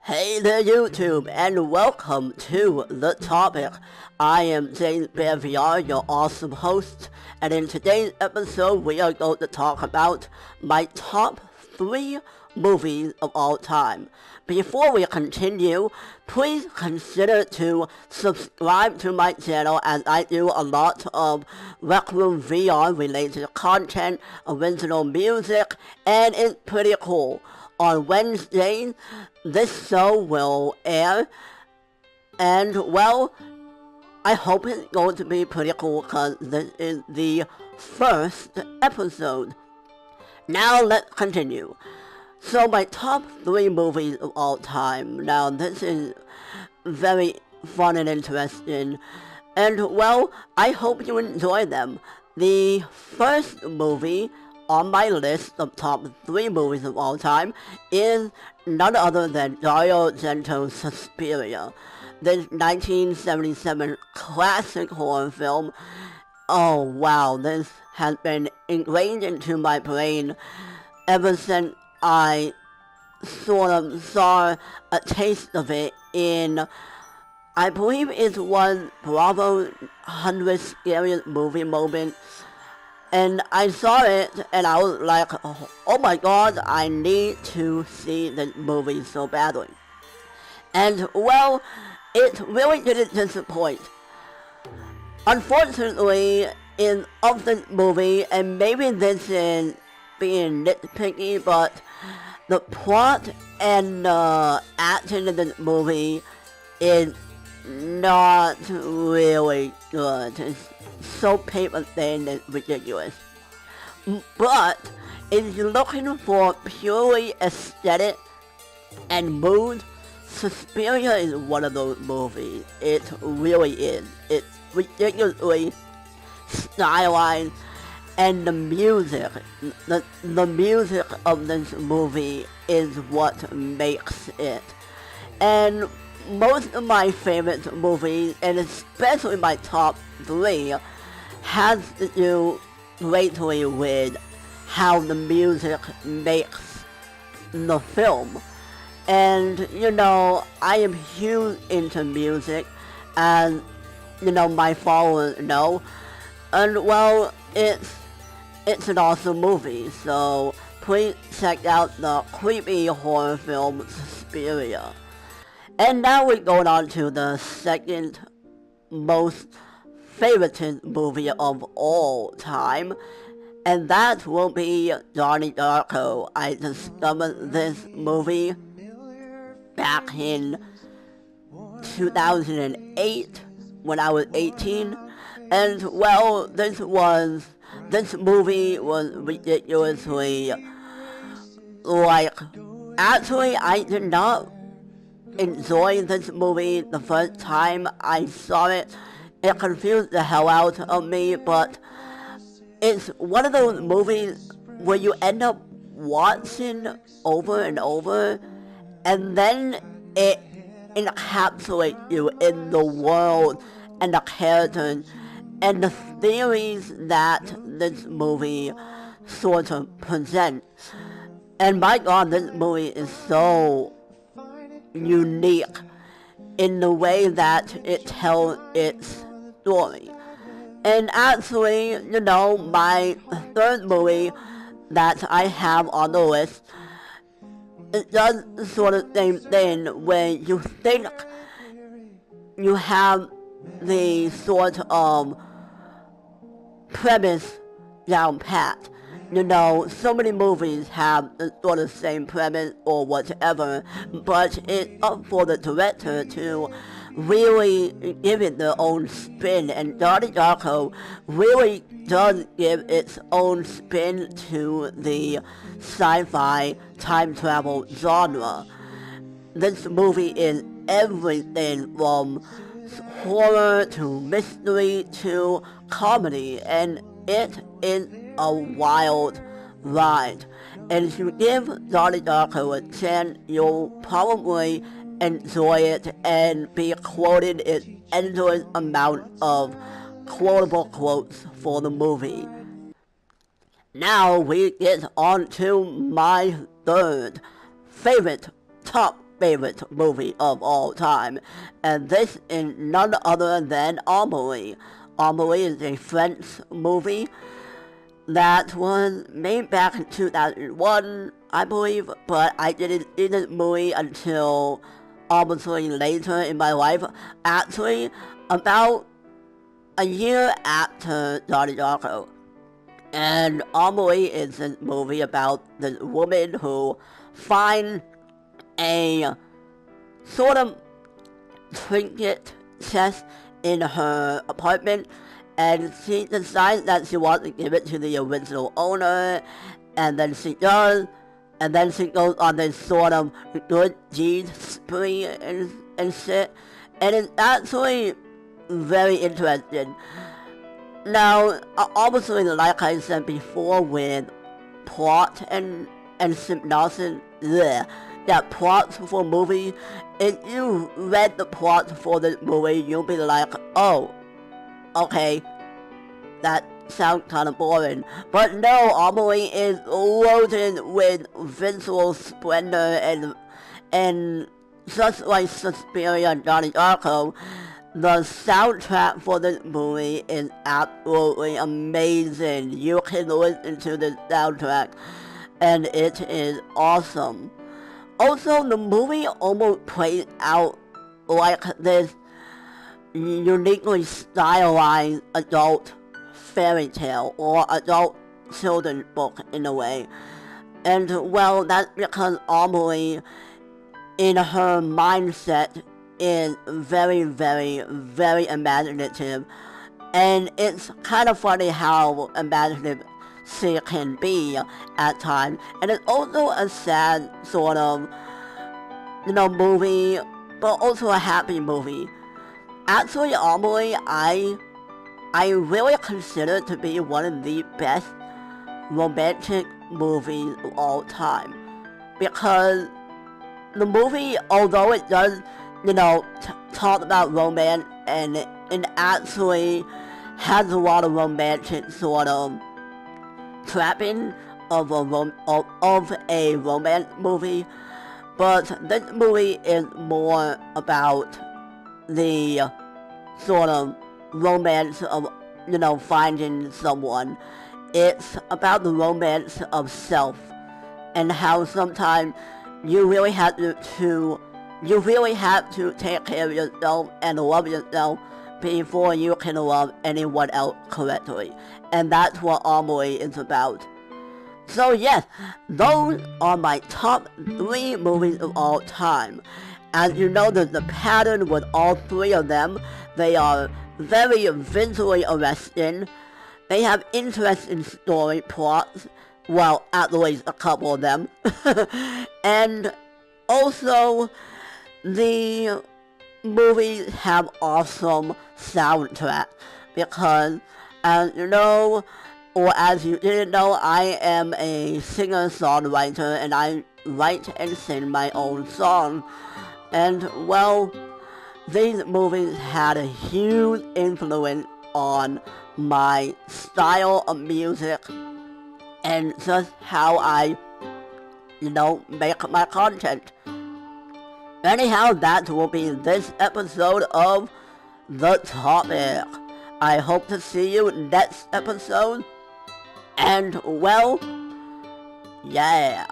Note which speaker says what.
Speaker 1: Hey there YouTube, and welcome to The Topic. I am JamesBearVR, your awesome host, and in today's episode we are going to talk about my top 3 movies of all time. Before we continue, please consider to subscribe to my channel as I do a lot of Lyrical VR related content, original music, and it's pretty cool. On Wednesday, this show will air, and well, I hope it's going to be pretty cool because this is the first episode. Now let's continue. So my top 3 movies of all time. Now this is very fun and interesting, and well, I hope you enjoy them. The first movie on my list of top 3 movies of all time is none other than Dario Argento's Suspiria, this 1977 classic horror film. Oh wow, this has been ingrained into my brain ever since I sort of saw a taste of it in, I believe it was Bravo 100 Scariest Movie Moments. And I saw it, and I was like, oh my god, I need to see this movie so badly. And, well, it really didn't disappoint. Unfortunately, in of the movie, and maybe this is being nitpicky, but the plot and the action in the movie is not really good. It's so paper thin and ridiculous. But if you're looking for purely aesthetic and mood, Suspiria is one of those movies. It really is. It's ridiculously stylized, and the music of this movie is what makes it. And most of my favorite movies, and especially my top 3, has to do greatly with how the music makes the film. And, you know, I am huge into music, as, you know, my followers know. And, well, it's an awesome movie, so please check out the creepy horror film Suspiria. And now we're going on to the second most favorite movie of all time, and that will be Donnie Darko. I discovered this movie back in 2008 when I was 18, and well, this movie was ridiculously, like, actually I did not enjoy this movie the first time I saw it. It confused the hell out of me, but it's one of those movies where you end up watching over and over, and then it encapsulates you in the world and the characters and the theories that this movie sort of presents. And my god, this movie is so unique in the way that it tells its story. And actually, you know, my third movie that I have on the list, it does sort of same thing when you think you have the sort of premise down pat. You know, so many movies have the sort of same premise or whatever, but it's up for the director to really give it their own spin, and Donnie Darko really does give its own spin to the sci-fi time travel genre. This movie is everything from horror to mystery to comedy, and it is a wild ride. And if you give Donnie Darko a chance, you'll probably enjoy it and be quoted an endless amount of quotable quotes for the movie. Now we get on to my third favorite top favorite movie of all time, and this is none other than Amelie. Amelie is a French movie that was made back in 2001, I believe, but I didn't see this movie until obviously later in my life. Actually, about a year after Donnie Darko. And Amelie is a movie about this woman who finds a sort of trinket chest in her apartment, and she decides that she wants to give it to the original owner, and then she does, and then she goes on this sort of good deed spree and shit, and it's actually very interesting. Now, obviously, like I said before, with plot and synopsis, plots for movies, if you read the plot for the movie, you'll be like, oh, okay, that sounds kind of boring. But no, Amelie is loaded with visual splendor and just like Suspiria and Donnie Darko, the soundtrack for this movie is absolutely amazing. You can listen to the soundtrack, and it is awesome. Also, the movie almost plays out like this uniquely stylized adult fairy tale or adult children's book in a way. And well, that's because Amelie, in her mindset, is very, very, very imaginative, and it's kind of funny how imaginative she can be at times. And it's also a sad sort of, movie, but also a happy movie. Actually, Amelie, I really consider it to be one of the best romantic movies of all time, because the movie, although it does talk about romance, and it actually has a lot of romantic sort of trapping of a romance movie, but this movie is more about the sort of romance of, finding someone. It's about the romance of self, and how sometimes you really have to take care of yourself and love yourself before you can love anyone else correctly. And that's what Amelie is about. So yes, those are my top 3 movies of all time. As you know, there's a pattern with all 3 of them. They are very visually arresting. They have interesting story plots. Well, at least a couple of them. And also, the movies have awesome soundtrack, because as you know, or as you didn't know, I am a singer-songwriter, and I write and sing my own songs. And well, these movies had a huge influence on my style of music and just how I, make my content. Anyhow, that will be this episode of The Topic. I hope to see you next episode. And well, yeah.